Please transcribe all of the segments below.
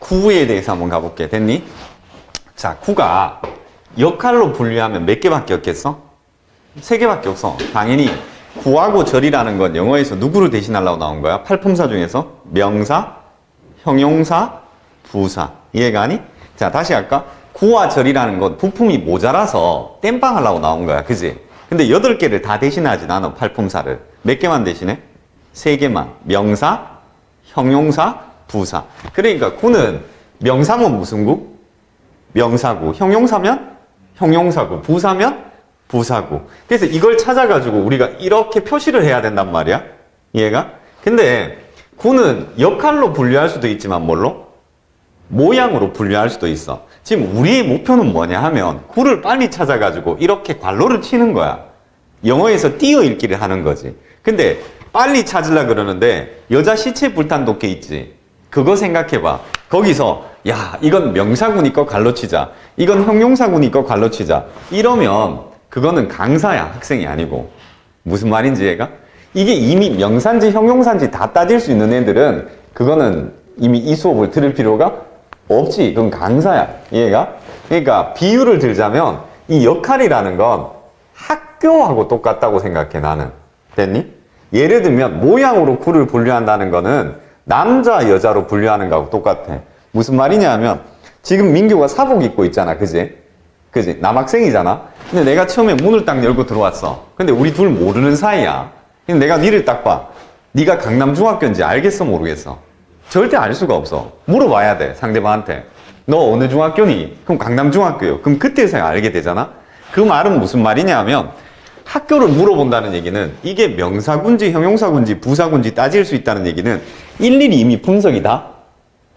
구에 대해서 한번 가볼게. 됐니? 자, 구가 역할로 분류하면 몇 개밖에 없겠어? 세 개밖에 없어. 당연히 구하고 절이라는 건 영어에서 누구를 대신하려고 나온 거야? 팔품사 중에서 명사, 형용사, 부사. 이해가 아니? 자, 다시 할까? 구와 절이라는 건 부품이 모자라서 땜빵 하려고 나온 거야. 그지? 근데 8개를 다 대신하진 않아. 팔품사를. 몇 개만 대신해? 3개만. 명사, 형용사, 부사. 그러니까 구는 명사면 무슨 구? 명사구. 형용사면? 형용사구. 부사면? 부사구. 그래서 이걸 찾아가지고 우리가 이렇게 표시를 해야 된단 말이야. 이해가? 근데 구는 역할로 분류할 수도 있지만 뭘로? 모양으로 분류할 수도 있어. 지금 우리의 목표는 뭐냐 하면 구를 빨리 찾아가지고 이렇게 괄호를 치는 거야. 영어에서 띄어 읽기를 하는 거지. 근데 빨리 찾으려고 그러는데 여자 시체 불탄 독해 있지. 그거 생각해봐. 거기서 야 이건 명사구니까 괄호 치자. 이건 형용사구니까 괄호 치자. 이러면 그거는 강사야. 학생이 아니고. 무슨 말인지 얘가? 이게 이미 명사인지 형용사인지 다 따질 수 있는 애들은 그거는 이미 이 수업을 들을 필요가 없지. 그건 강사야. 이해가? 그러니까 비유를 들자면 이 역할이라는 건 학교하고 똑같다고 생각해 나는. 됐니? 예를 들면 모양으로 구를 분류한다는 거는 남자 여자로 분류하는 거하고 똑같아. 무슨 말이냐 하면 지금 민규가 사복 입고 있잖아. 그지? 그지? 남학생이잖아. 근데 내가 처음에 문을 딱 열고 들어왔어. 근데 우리 둘 모르는 사이야. 근데 내가 니를 딱 봐. 니가 강남중학교인지 알겠어 모르겠어? 절대 알 수가 없어. 물어봐야 돼, 상대방한테. 너 어느 중학교니? 그럼 강남중학교요. 그럼 그때서야 알게 되잖아? 그 말은 무슨 말이냐 하면 학교를 물어본다는 얘기는 이게 명사군지 형용사군지 부사군지 따질 수 있다는 얘기는 일일이 이미 분석이 다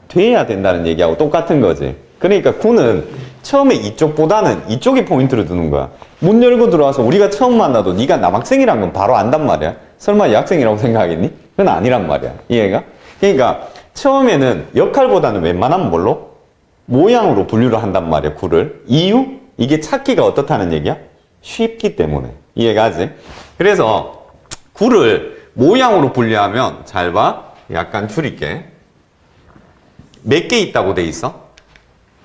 돼야 된다는 얘기하고 똑같은 거지. 그러니까 구는 처음에 이쪽보다는 이쪽이 포인트를 두는 거야. 문 열고 들어와서 우리가 처음 만나도 네가 남학생이란 건 바로 안단 말이야. 설마 여학생이라고 생각하겠니? 그건 아니란 말이야. 이해가? 그러니까 처음에는 역할보다는 웬만하면 뭘로? 모양으로 분류를 한단 말이야, 구를. 이유? 이게 찾기가 어떻다는 얘기야? 쉽기 때문에. 이해가 하지? 그래서 구를 모양으로 분류하면 잘 봐. 약간 줄일게. 몇 개 있다고 돼 있어?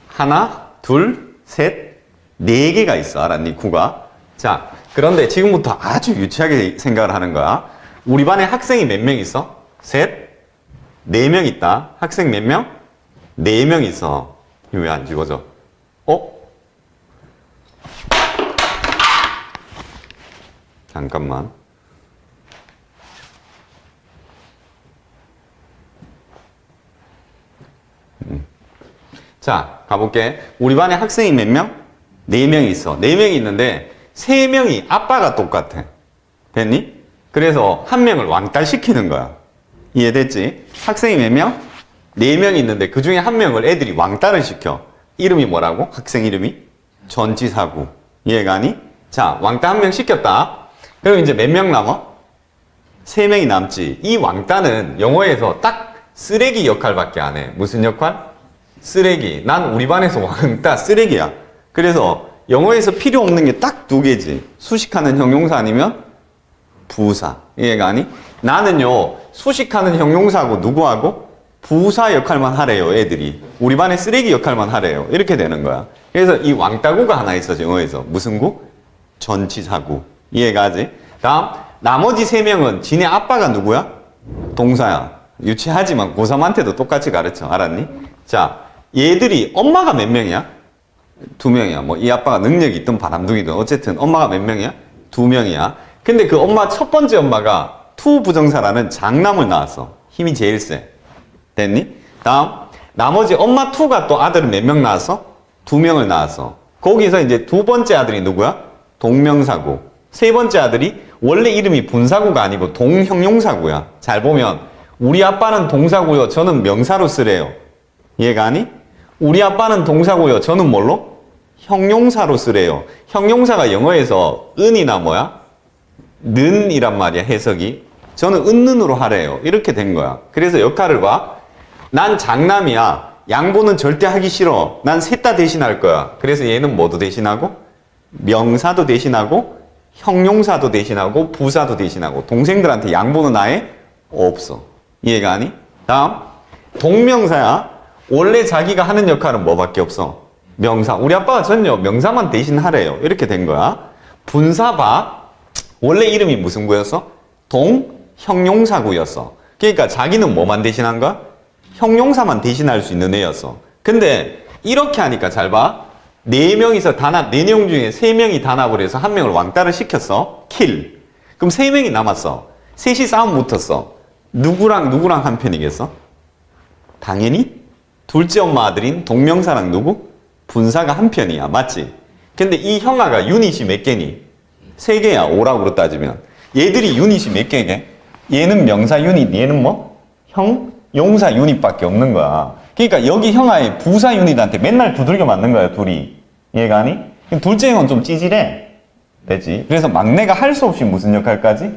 하나, 둘, 셋, 4개가 있어. 알았니? 구가. 자, 그런데 지금부터 아주 유치하게 생각을 하는 거야. 우리 반에 학생이 몇 명 있어? 셋, 4명 있다. 학생 몇 명? 4명 있어. 왜 안 지워져? 잠깐만. 자, 가볼게. 우리 반에 학생이 몇 명? 4명 있어. 4명이 있는데 3명이 아빠가 똑같아. 됐니? 그래서 한 명을 왕따 시키는 거야. 이해됐지? 학생이 몇 명? 4명 있는데 그 중에 한 명을 애들이 왕따를 시켜. 이름이 뭐라고? 학생 이름이? 전치사구. 이해가 아니? 자, 왕따 한 명 시켰다. 그럼 이제 몇 명 남아? 3명이 남지. 이 왕따는 영어에서 딱 쓰레기 역할밖에 안 해. 무슨 역할? 쓰레기. 난 우리 반에서 왕따 쓰레기야. 그래서 영어에서 필요 없는 게 딱 2개지. 수식하는 형용사 아니면 부사. 이해가 아니? 나는요, 수식하는 형용사하고 누구하고? 부사 역할만 하래요, 애들이. 우리 반에 쓰레기 역할만 하래요. 이렇게 되는 거야. 그래서 이 왕따구가 하나 있어, 영어에서. 무슨 구? 전치사구. 이해가 하지? 다음, 나머지 3명은 지네 아빠가 누구야? 동사야. 유치하지만 고3한테도 똑같이 가르쳐. 알았니? 자, 얘들이 엄마가 몇 명이야? 2명이야. 뭐 이 아빠가 능력이 있든 바람둥이든 어쨌든 엄마가 몇 명이야? 2명이야. 근데 그 엄마 첫 번째 엄마가 투 부정사라는 장남을 낳았어. 힘이 제일 세. 됐니? 다음, 나머지 엄마 투가 또 아들은 몇 명 낳았어? 2명을 낳았어. 거기서 이제 두 번째 아들이 누구야? 동명사구. 세 번째 아들이 원래 이름이 분사구가 아니고 동형용사구야. 잘 보면 우리 아빠는 동사고요. 저는 명사로 쓰래요. 이해가 아니? 우리 아빠는 동사고요. 저는 뭘로? 형용사로 쓰래요. 형용사가 영어에서 은이나 뭐야? 는이란 말이야, 해석이. 저는 은는으로 하래요. 이렇게 된 거야. 그래서 역할을 봐. 난 장남이야. 양보는 절대 하기 싫어. 난 셋 다 대신할 거야. 그래서 얘는 뭐도 대신하고? 명사도 대신하고, 형용사도 대신하고, 부사도 대신하고. 동생들한테 양보는 아예 없어. 이해가 아니? 다음, 동명사야. 원래 자기가 하는 역할은 뭐밖에 없어? 명사. 우리 아빠가 전요 명사만 대신 하래요. 이렇게 된 거야. 분사 봐. 원래 이름이 무슨 구였어? 동형용사구였어. 그러니까 자기는 뭐만 대신한 거야? 형용사만 대신할 수 있는 애였어. 근데 이렇게 하니까 잘 봐. 4명이서 단합, 4명 중에 3명이 단합을 해서 1명을 왕따를 시켰어. 킬. 그럼 3명이 남았어. 셋이 싸움 붙었어. 누구랑 누구랑 한 편이겠어? 당연히 둘째 엄마 아들인 동명사랑 누구? 분사가 한 편이야. 맞지? 근데 이 형아가 유닛이 몇 개니? 3개야. 5라고 따지면. 얘들이 유닛이 몇 개게? 얘는 명사 유닛, 얘는 뭐? 형, 용사 유닛밖에 없는 거야. 그러니까 여기 형아의 부사 유닛한테 맨날 두들겨 맞는 거야, 둘이. 이해가 아니? 둘째 형은 좀 찌질해. 되지? 그래서 막내가 할 수 없이 무슨 역할까지?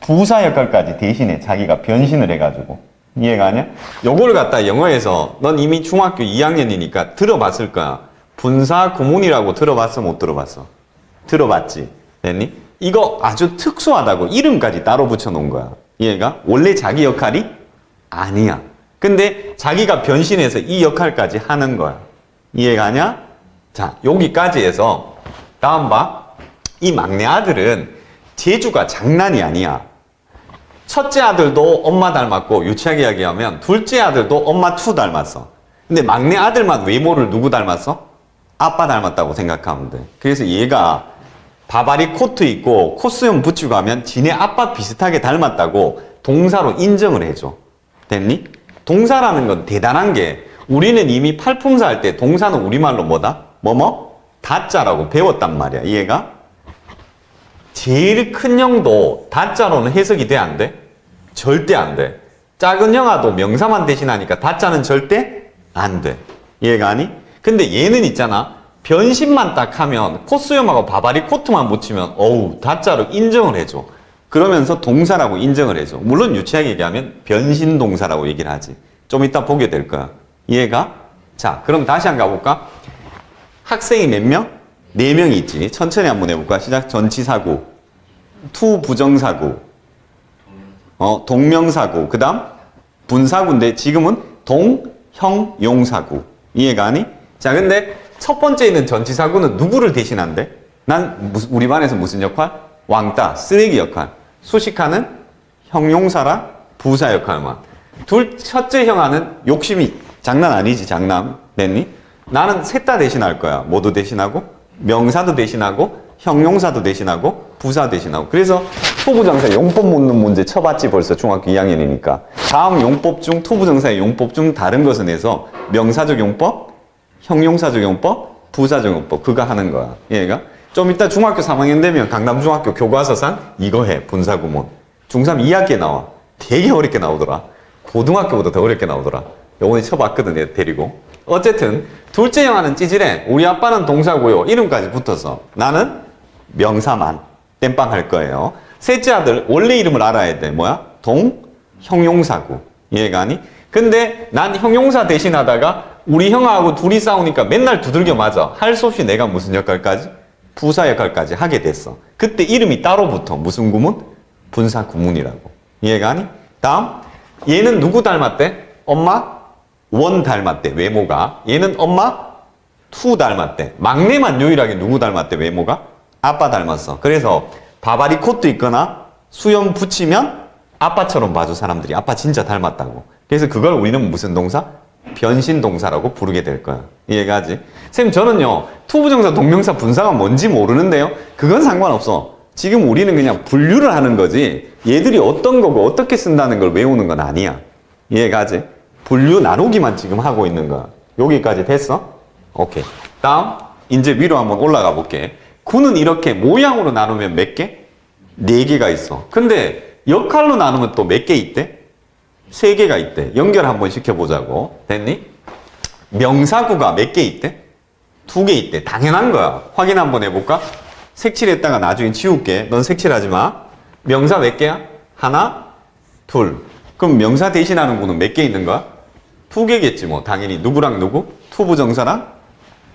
부사 역할까지 대신에 자기가 변신을 해가지고. 이해가 아니야? 요걸 갖다 영어에서 넌 이미 중학교 2학년이니까 들어봤을 거야. 분사 구문이라고 들어봤어? 못 들어봤어? 들어봤지? 됐니? 이거 아주 특수하다고 이름까지 따로 붙여놓은 거야. 이해가? 원래 자기 역할이 아니야. 근데 자기가 변신해서 이 역할까지 하는 거야. 이해가 아냐? 자, 여기까지 해서 다음 봐. 이 막내 아들은 재주가 장난이 아니야. 첫째 아들도 엄마 닮았고 유치하게 이야기하면 둘째 아들도 엄마 투 닮았어. 근데 막내 아들만 외모를 누구 닮았어? 아빠 닮았다고 생각하면 돼. 그래서 얘가 바바리 코트 입고 코스염 붙이고 하면 지네 아빠 비슷하게 닮았다고 동사로 인정을 해줘. 됐니? 동사라는 건 대단한 게 우리는 이미 팔품사 할 때 동사는 우리말로 뭐다? 뭐뭐? 다자라고 배웠단 말이야. 이해가? 제일 큰 형도 다자로는 해석이 돼? 안 돼? 절대 안 돼. 작은 형아도 명사만 대신하니까 다자는 절대 안 돼. 이해가 아니? 근데 얘는 있잖아. 변신만 딱 하면 코스염하고 바바리 코트만 붙이면 어우 다자로 인정을 해줘. 그러면서 동사라고 인정을 해줘. 물론 유치하게 얘기하면 변신 동사라고 얘기를 하지. 좀 이따 보게 될 거야. 이해가? 자, 그럼 다시 한번 가볼까? 학생이 몇 명? 4명이 있지. 천천히 한번 해볼까? 시작. 전치사구, 투 부정사구, 동명사구, 그 다음 분사구인데 지금은 동형용사구. 이해가 아니? 자, 근데 첫 번째 있는 전치사구는 누구를 대신한대? 우리 반에서 무슨 역할? 왕따, 쓰레기 역할. 수식하는 형용사랑 부사 역할만. 첫째 형아는 욕심이 장난 아니지, 장난. 됐니? 나는 셋 다 대신할 거야. 뭐도 대신하고, 명사도 대신하고, 형용사도 대신하고, 부사 대신하고. 그래서 투부정사 용법 묻는 문제 쳐봤지 벌써 중학교 2학년이니까. 다음 용법 중, 투부정사의 용법 중 다른 것은 해서 명사적 용법, 형용사적 용법, 부사적 용법. 그거 하는 거야. 얘가. 좀 이따 중학교 3학년 되면 강남중학교 교과서상 이거 해. 분사구문. 중3 2학기에 나와. 되게 어렵게 나오더라. 고등학교보다 더 어렵게 나오더라. 요번에 쳐봤거든, 얘 데리고. 어쨌든 둘째 형아는 찌질해. 우리 아빠는 동사고요. 이름까지 붙어서. 나는 명사만 땜빵 할 거예요. 셋째 아들 원래 이름을 알아야 돼. 뭐야? 형용사구. 이해가 아니? 근데 난 형용사 대신하다가 우리 형아하고 둘이 싸우니까 맨날 두들겨 맞아. 할 수 없이 내가 무슨 역할까지? 부사 역할까지 하게 됐어. 그때 이름이 따로 붙어. 무슨 구문? 분사 구문이라고. 이해가 아니? 다음. 얘는 누구 닮았대? 엄마? 원 닮았대. 외모가. 얘는 엄마? 투 닮았대. 막내만 유일하게 누구 닮았대? 외모가? 아빠 닮았어. 그래서 바바리 코트 입거나 수염 붙이면 아빠처럼 봐줘 사람들이. 아빠 진짜 닮았다고. 그래서 그걸 우리는 무슨 동사? 변신 동사라고 부르게 될 거야. 이해가 하지? 선생님 저는요 투부정사 동명사 분사가 뭔지 모르는데요. 그건 상관없어. 지금 우리는 그냥 분류를 하는 거지 얘들이 어떤 거고 어떻게 쓴다는 걸 외우는 건 아니야. 이해가 하지? 분류 나누기만 지금 하고 있는 거야. 여기까지 됐어? 오케이. 다음 이제 위로 한번 올라가 볼게. 구는 이렇게 모양으로 나누면 몇 개? 4개가 있어. 근데 역할로 나누면 또 몇 개 있대? 3개가 있대. 연결 한번 시켜보자고. 됐니? 명사구가 몇 개 있대? 2개 있대. 당연한 거야. 확인 한번 해볼까? 색칠했다가 나중에 지울게. 넌 색칠하지 마. 명사 몇 개야? 하나, 둘. 그럼 명사 대신하는 구는 몇 개 있는 거야? 2개겠지 뭐. 당연히 누구랑 누구? 투부정사랑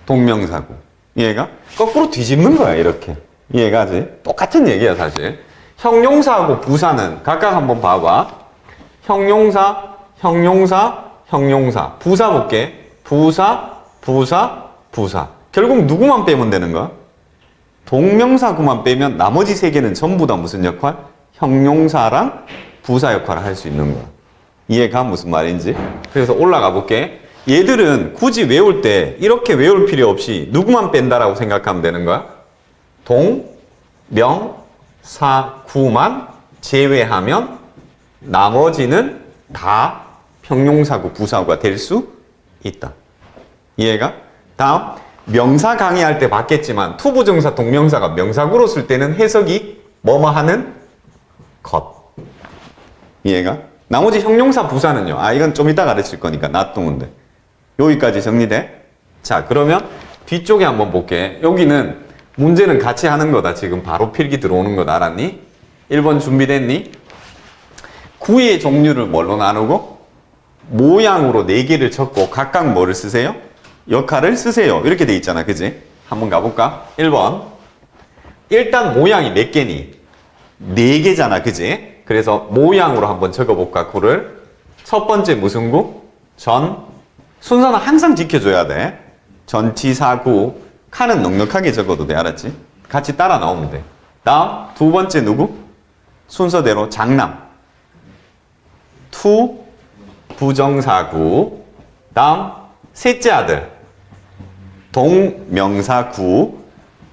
동명사구. 이해가? 거꾸로 뒤집는 거야 이렇게. 이해가 하지? 똑같은 얘기야 사실. 형용사하고 부사는 각각 한번 봐봐. 형용사, 형용사, 형용사. 부사 볼게. 부사, 부사, 부사. 결국 누구만 빼면 되는 거야? 동명사구만 빼면 나머지 세 개는 전부 다 무슨 역할? 형용사랑 부사 역할을 할 수 있는 거야. 이해가 무슨 말인지? 그래서 올라가 볼게. 얘들은 굳이 외울 때 이렇게 외울 필요 없이 누구만 뺀다라고 생각하면 되는 거야? 동, 명, 사, 구만 제외하면 나머지는 다 형용사구, 부사구가 될 수 있다. 이해가? 다음, 명사 강의할 때 봤겠지만 투부정사, 동명사가 명사구로 쓸 때는 해석이 뭐뭐 하는 것. 이해가? 나머지 형용사, 부사는요. 이건 좀 이따 가르칠 거니까 놔두면 돼. 여기까지 정리돼? 자, 그러면 뒤쪽에 한번 볼게. 여기는 문제는 같이 하는 거다. 지금 바로 필기 들어오는 거 알았니? 1번 준비됐니? 구의 종류를 뭘로 나누고 모양으로 4개를 적고 각각 뭐를 쓰세요? 역할을 쓰세요. 이렇게 돼 있잖아. 그지? 한번 가볼까? 1번. 일단 모양이 몇 개니? 4개잖아. 그지? 그래서 모양으로 한번 적어볼까? 구를. 첫 번째 무슨 구? 전. 순서는 항상 지켜줘야 돼. 전치사구. 칸은 넉넉하게 적어도 돼. 알았지? 같이 따라 나오면 돼. 다음 두 번째 누구? 순서대로 장남. 투 부정사구. 다음 셋째 아들. 동명사구.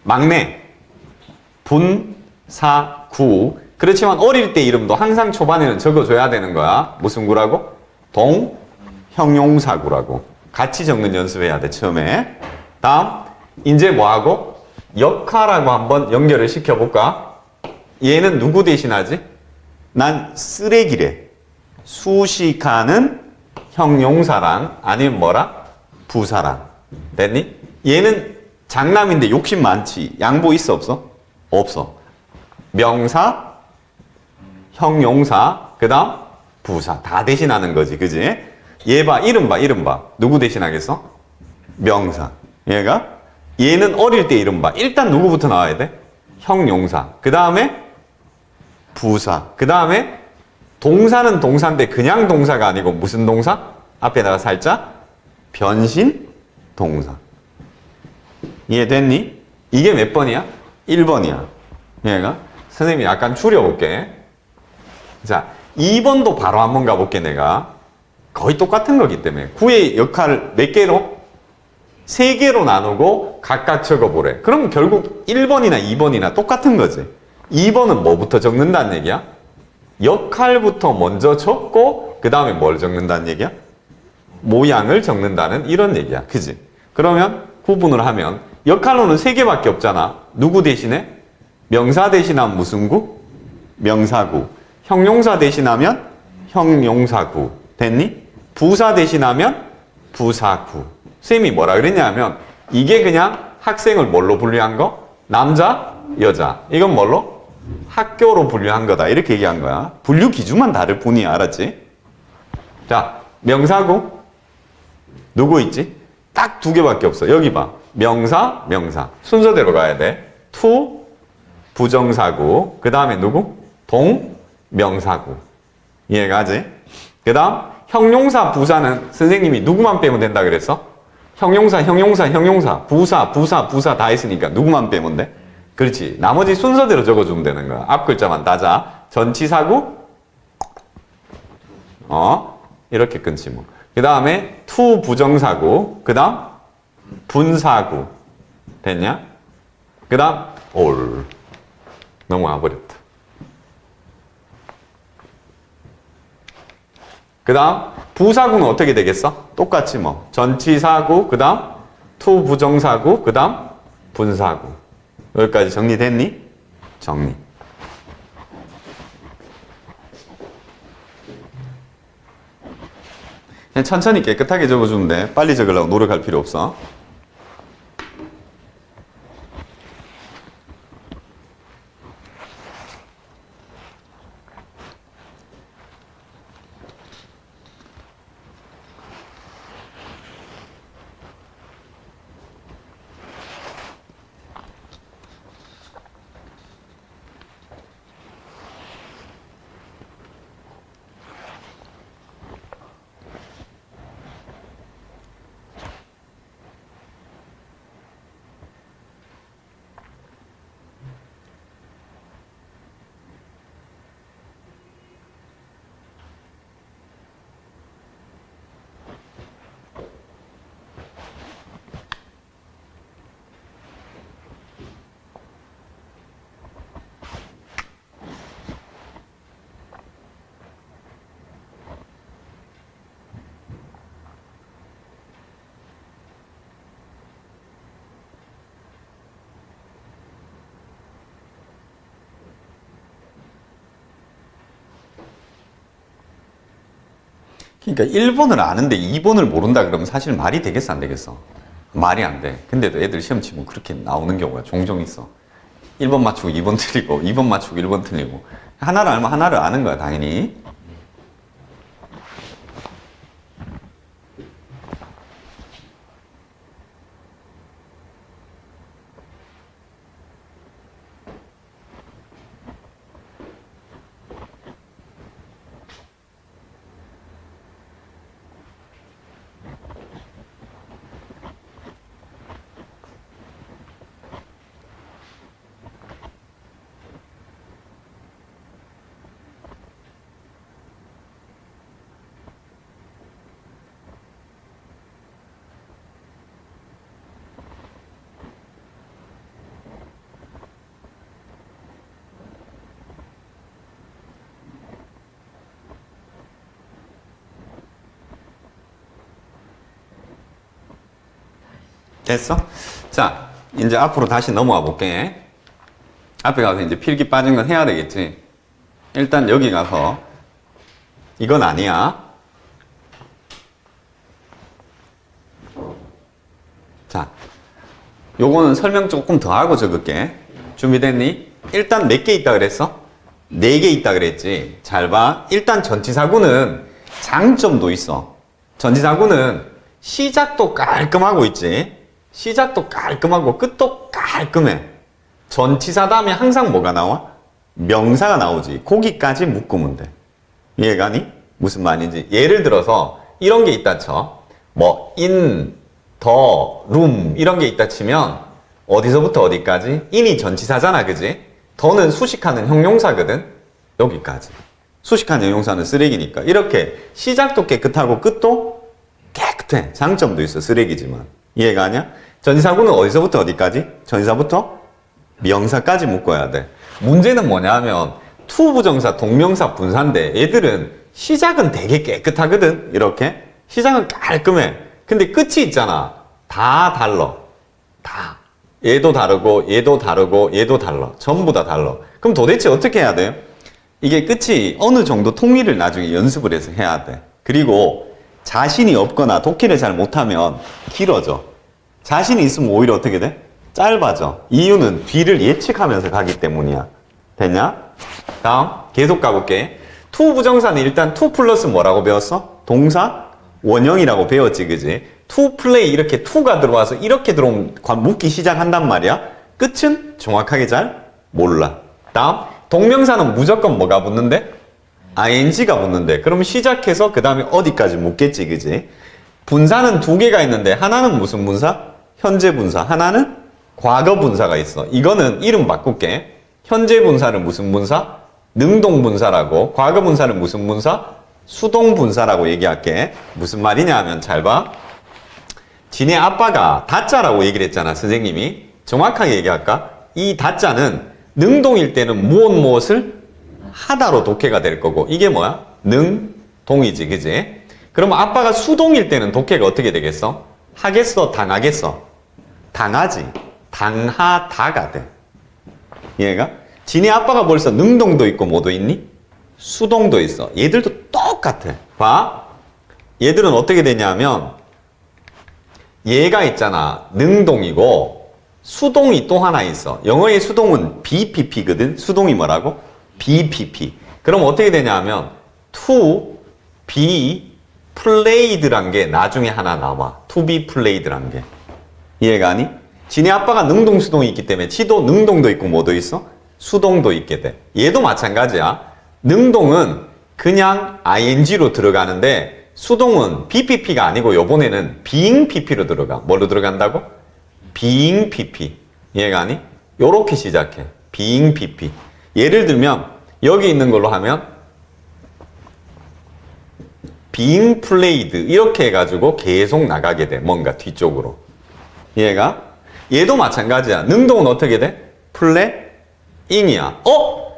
막내. 분사구. 그렇지만 어릴 때 이름도 항상 초반에는 적어줘야 되는 거야. 무슨 구라고? 동형용사구라고. 같이 적는 연습해야 돼. 처음에. 다음 이제 뭐하고? 역할하고 한번 연결을 시켜볼까? 얘는 누구 대신하지? 난 쓰레기래. 수식하는 형용사랑 아니면 뭐라? 부사랑. 됐니? 얘는 장남인데 욕심 많지. 양보 있어 없어? 없어. 명사, 형용사, 그 다음 부사. 다 대신하는 거지. 그지? 얘 봐. 이름 봐. 이름 봐. 누구 대신하겠어? 명사. 얘가? 얘는 어릴 때 이름 봐. 일단 누구부터 나와야 돼? 형용사. 그 다음에 부사. 그 다음에 동사는 동사인데 그냥 동사가 아니고 무슨 동사? 앞에다가 살짝 변신 동사. 이해됐니? 이게 몇 번이야? 1번이야. 얘가? 선생님이 약간 줄여볼게. 자, 2번도 바로 한번 가볼게, 내가. 거의 똑같은 거기 때문에. 구의 역할을 몇 개로? 3개로 나누고 각각 적어보래. 그럼 결국 1번이나 2번이나 똑같은 거지. 2번은 뭐부터 적는다는 얘기야? 역할부터 먼저 적고 그 다음에 뭘 적는다는 얘기야? 모양을 적는다는 이런 얘기야. 그지? 그러면 구분을 하면 역할로는 3개밖에 없잖아. 누구 대신에? 명사 대신하면 무슨 구? 명사구. 형용사 대신하면 형용사구. 됐니? 부사 대신하면 부사구. 쌤이 뭐라 그랬냐면 이게 그냥 학생을 뭘로 분류한 거? 남자, 여자. 이건 뭘로? 학교로 분류한 거다. 이렇게 얘기한 거야. 분류 기준만 다를 뿐이야. 알았지? 자, 명사구. 누구 있지? 딱 2개밖에 없어. 여기 봐. 명사, 명사. 순서대로 가야 돼. 투, 부정사구. 그 다음에 누구? 동, 명사구. 이해가지? 그 다음 형용사, 부사는 선생님이 누구만 빼면 된다 그랬어? 형용사, 형용사, 형용사. 부사, 부사, 부사 다 했으니까 누구만 빼면 돼? 그렇지. 나머지 순서대로 적어주면 되는 거야. 앞 글자만 따자. 전치사구. 이렇게 끊지 뭐. 그 다음에 투 부정사구. 그 다음 분사구. 됐냐? 그 다음 올. 넘어와 버렸다. 그 다음 부사구는 어떻게 되겠어? 똑같지 뭐. 전치사구. 그 다음 투 부정사구. 그 다음 분사구. 여기까지 정리됐니? 정리. 그냥 천천히 깨끗하게 적어주면 돼. 빨리 적으려고 노력할 필요 없어. 그러니까 1번을 아는데 2번을 모른다 그러면 사실 말이 되겠어 안 되겠어? 말이 안 돼. 근데도 애들 시험 치면 그렇게 나오는 경우가 종종 있어. 1번 맞추고 2번 틀리고 2번 맞추고 1번 틀리고 하나를 알면 하나를 아는 거야 당연히. 됐어? 자, 이제 앞으로 다시 넘어와 볼게. 앞에 가서 이제 필기 빠진 건 해야 되겠지. 일단 여기 가서 이건 아니야. 자, 요거는 설명 조금 더 하고 적을게. 준비됐니? 일단 몇 개 있다 그랬어? 4개 있다 그랬지. 잘 봐. 일단 전치사구는 장점도 있어. 전치사구는 시작도 깔끔하고 있지. 시작도 깔끔하고 끝도 깔끔해. 전치사 다음에 항상 뭐가 나와? 명사가 나오지. 거기까지 묶으면 돼. 이해가니? 무슨 말인지. 예를 들어서 이런 게 있다 쳐. 뭐 in, the, room 이런 게 있다 치면 어디서부터 어디까지? in이 전치사잖아, 그지? 더는 수식하는 형용사거든. 여기까지. 수식하는 형용사는 쓰레기니까. 이렇게 시작도 깨끗하고 끝도 깨끗해. 장점도 있어. 쓰레기지만. 이해가 아냐? 전치사구는 어디서부터 어디까지? 전치사부터 명사까지 묶어야 돼. 문제는 뭐냐면 투부정사, 동명사, 분사인데 얘들은 시작은 되게 깨끗하거든. 이렇게 시작은 깔끔해. 근데 끝이 있잖아. 다 달라. 다. 얘도 다르고 얘도 다르고 얘도 달라. 전부 다 달라. 그럼 도대체 어떻게 해야 돼요? 이게 끝이 어느 정도 통일을 나중에 연습을 해서 해야 돼. 그리고 자신이 없거나 독해를 잘 못하면 길어져. 자신이 있으면 오히려 어떻게 돼? 짧아져. 이유는 뒤를 예측하면서 가기 때문이야. 됐냐? 다음 계속 가볼게. 투 부정사는 일단 투 플러스 뭐라고 배웠어? 동사 원형이라고 배웠지, 그지? 투 플레이 이렇게 투가 들어와서 이렇게 들어오면 묶기 시작한단 말이야. 끝은 정확하게 잘 몰라. 다음 동명사는 무조건 뭐가 붙는데? ing가 붙는데. 그럼 시작해서 그 다음에 어디까지 묶겠지, 그지? 분사는 2개가 있는데 하나는 무슨 분사? 현재 분사. 하나는 과거 분사가 있어. 이거는 이름 바꿀게. 현재 분사는 무슨 분사? 능동 분사라고. 과거 분사는 무슨 분사? 수동 분사라고 얘기할게. 무슨 말이냐 하면 잘 봐. 지네 아빠가 다자라고 얘기를 했잖아, 선생님이. 정확하게 얘기할까? 이 다자는 능동일 때는 무엇을 하다로 독해가 될 거고, 이게 뭐야? 능동이지, 그지? 그러면 아빠가 수동일 때는 독해가 어떻게 되겠어? 하겠어, 당하겠어? 당하지. 당하다가 돼. 얘가? 지네 아빠가 벌써 능동도 있고 뭐도 있니? 수동도 있어. 얘들도 똑같아. 봐. 얘들은 어떻게 되냐면 얘가 있잖아. 능동이고 수동이 또 하나 있어. 영어의 수동은 BPP거든. 수동이 뭐라고? BPP. 그럼 어떻게 되냐면 to be played란 게 나중에 하나 나와. to be played란 게. 이해가 아니? 지네 아빠가 능동 수동이 있기 때문에 지도 능동도 있고 뭐도 있어? 수동도 있게 돼. 얘도 마찬가지야. 능동은 그냥 ing로 들어가는데 수동은 BPP가 아니고 요번에는 being PP로 들어가. 뭘로 들어간다고? being PP. 이해가 아니? 요렇게 시작해. being PP. 예를 들면 여기 있는 걸로 하면 being played 이렇게 해가지고 계속 나가게 돼. 뭔가 뒤쪽으로. 얘가 얘도 마찬가지야. 능동은 어떻게 돼? playing이야.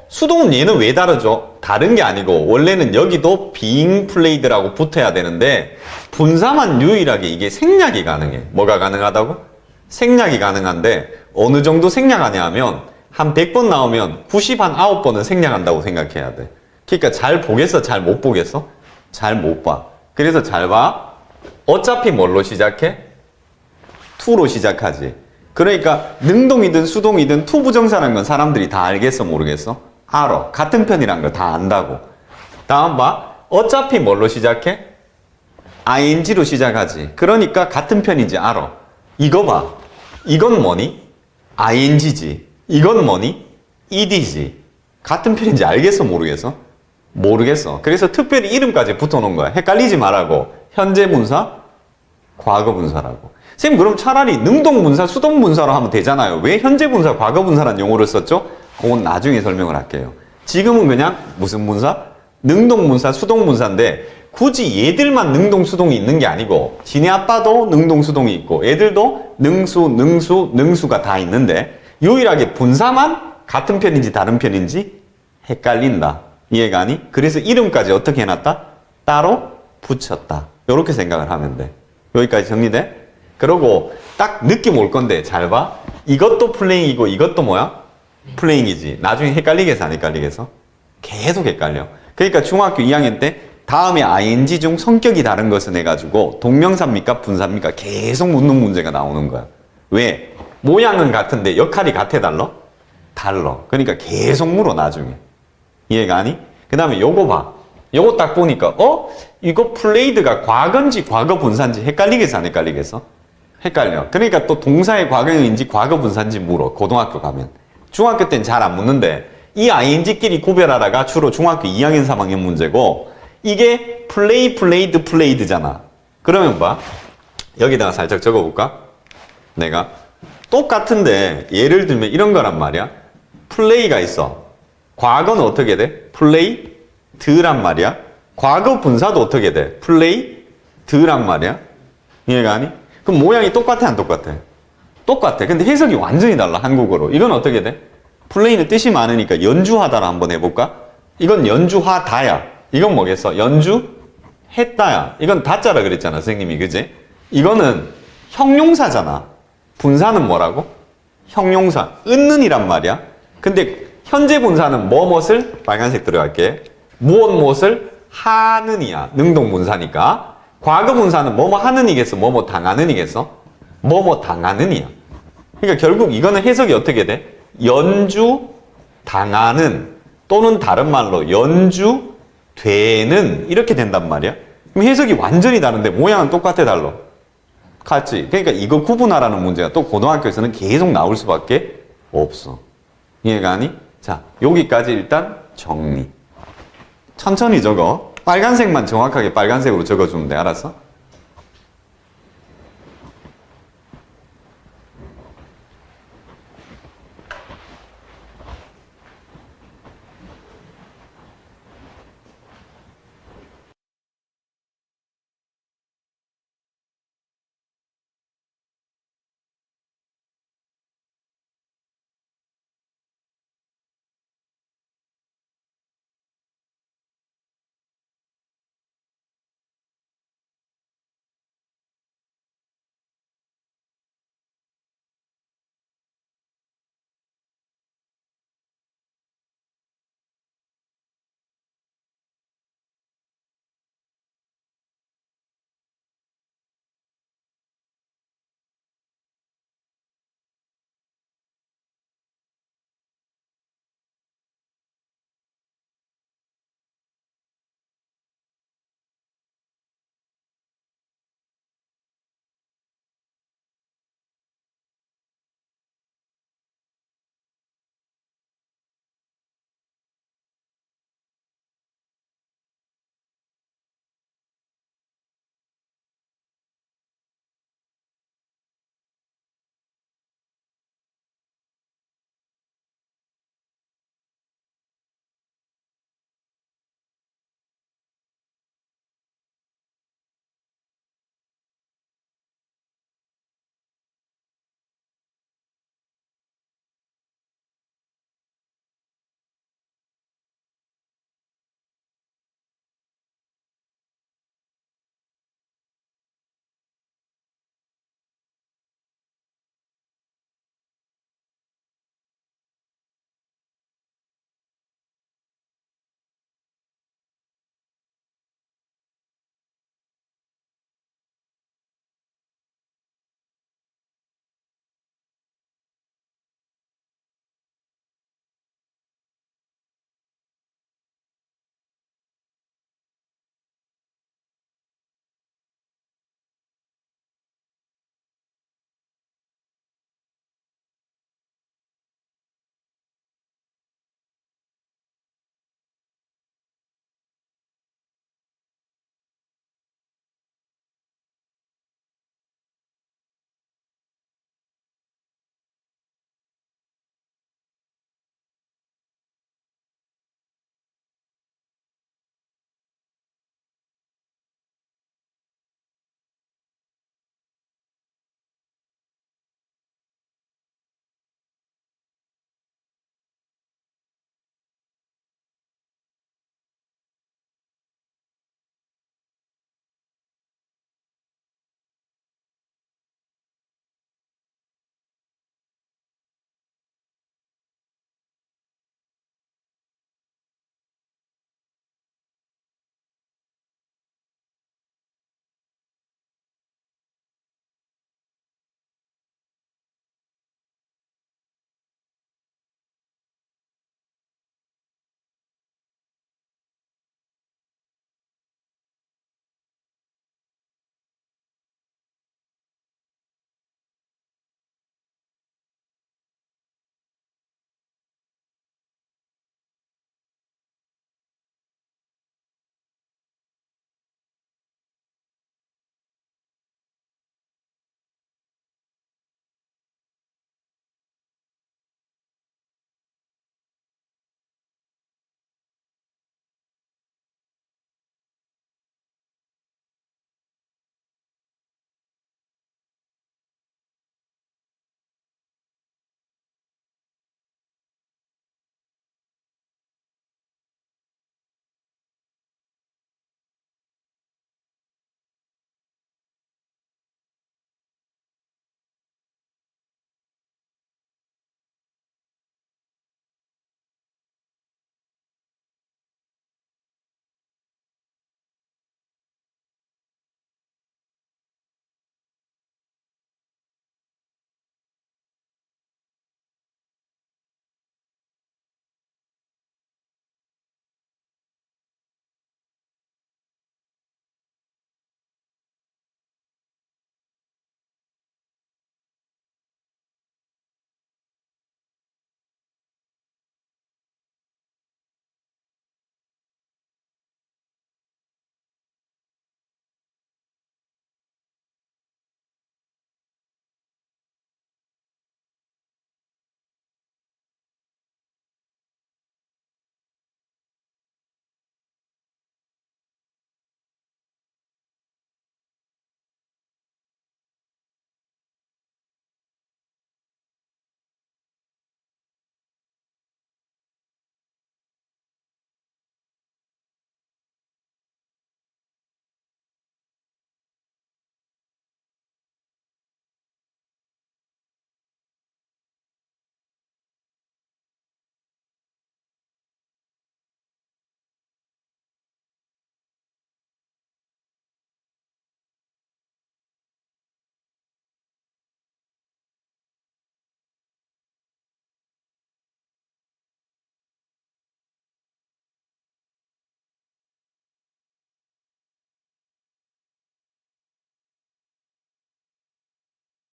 수동은 얘는 왜 다르죠? 다른 게 아니고 원래는 여기도 being played라고 붙어야 되는데 분사만 유일하게 이게 생략이 가능해. 뭐가 가능하다고? 생략이 가능한데 어느 정도 생략하냐 하면 한 100번 나오면 99번은 생략한다고 생각해야 돼. 그러니까 잘 보겠어? 잘 못 보겠어? 잘 못 봐. 그래서 잘 봐. 어차피 뭘로 시작해? 투로 시작하지. 그러니까 능동이든 수동이든 투 부정사라는 건 사람들이 다 알겠어 모르겠어? 알아. 같은 편이란 걸 다 안다고. 다음 봐. 어차피 뭘로 시작해? ing로 시작하지. 그러니까 같은 편인지 알아. 이거 봐. 이건 뭐니? ing지. 이건 뭐니? ed지. 같은 편인지 알겠어 모르겠어? 모르겠어. 그래서 특별히 이름까지 붙여놓은 거야. 헷갈리지 말라고. 현재 분사, 과거 분사라고. 쌤 그럼 차라리 능동 분사, 수동 분사로 하면 되잖아요. 왜 현재 분사, 과거 분사라는 용어를 썼죠? 그건 나중에 설명을 할게요. 지금은 그냥 무슨 분사? 능동 분사, 수동 분사인데 굳이 얘들만 능동, 수동이 있는 게 아니고 지네 아빠도 능동, 수동이 있고 애들도 능수, 능수, 능수가 다 있는데 유일하게 분사만 같은 편인지 다른 편인지 헷갈린다. 이해가 아니? 그래서 이름까지 어떻게 해놨다? 따로 붙였다. 이렇게 생각을 하면 돼. 여기까지 정리돼? 그러고 딱 느낌 올 건데 잘 봐. 이것도 플레잉이고 이것도 뭐야? 플레잉이지. 나중에 헷갈리겠어 안 헷갈리겠어? 계속 헷갈려. 그러니까 중학교 2학년 때 다음에 ing 중 성격이 다른 것은 해가지고 동명사입니까? 분사입니까? 계속 묻는 문제가 나오는 거야. 왜? 모양은 같은데 역할이 같아 달라? 달라. 그러니까 계속 물어 나중에. 이해가 아니? 그 다음에 요거 봐. 요거 딱 보니까 이거 플레이드가 과거인지 과거 분사인지 헷갈리겠어 안 헷갈리겠어? 헷갈려. 그러니까 또 동사의 과거형인지 과거 분사인지 물어. 고등학교 가면. 중학교 때는 잘 안 묻는데 이 ing끼리 구별하라가 주로 중학교 2학년 3학년 문제고 이게 플레이, 플레이드, 플레이드잖아. 그러면 봐. 여기다가 살짝 적어볼까? 내가 똑같은데 예를 들면 이런 거란 말이야. 플레이가 있어. 과거는 어떻게 돼? 플레이드란 말이야. 과거 분사도 어떻게 돼? 플레이드란 말이야. 이해가 아니? 그럼 모양이 똑같아 안 똑같아? 똑같아. 근데 해석이 완전히 달라 한국어로. 이건 어떻게 돼? 플레이는 뜻이 많으니까 연주하다를 한번 해볼까? 이건 연주하다야. 이건 뭐겠어? 연주했다야. 이건 다자라 그랬잖아 선생님이. 그지? 이거는 형용사잖아. 분사는 뭐라고? 형용사. 은는이란 말이야. 근데 현재 분사는 뭐뭇을? 빨간색 들어갈게. 무엇을 하는이야. 능동분사니까. 과거 분사는 뭐뭐 하는이겠어? 뭐뭐 당하는이겠어? 뭐뭐 당하는이야. 그러니까 결국 이거는 해석이 어떻게 돼? 연주 당하는 또는 다른 말로 연주 되는 이렇게 된단 말이야. 그럼 해석이 완전히 다른데 모양은 똑같아 달라. 같지? 그러니까 이거 구분하라는 문제가 또 고등학교에서는 계속 나올 수밖에 없어. 이해가 아니? 자, 여기까지 일단 정리. 천천히 적어. 빨간색만 정확하게 빨간색으로 적어주면 돼. 알았어?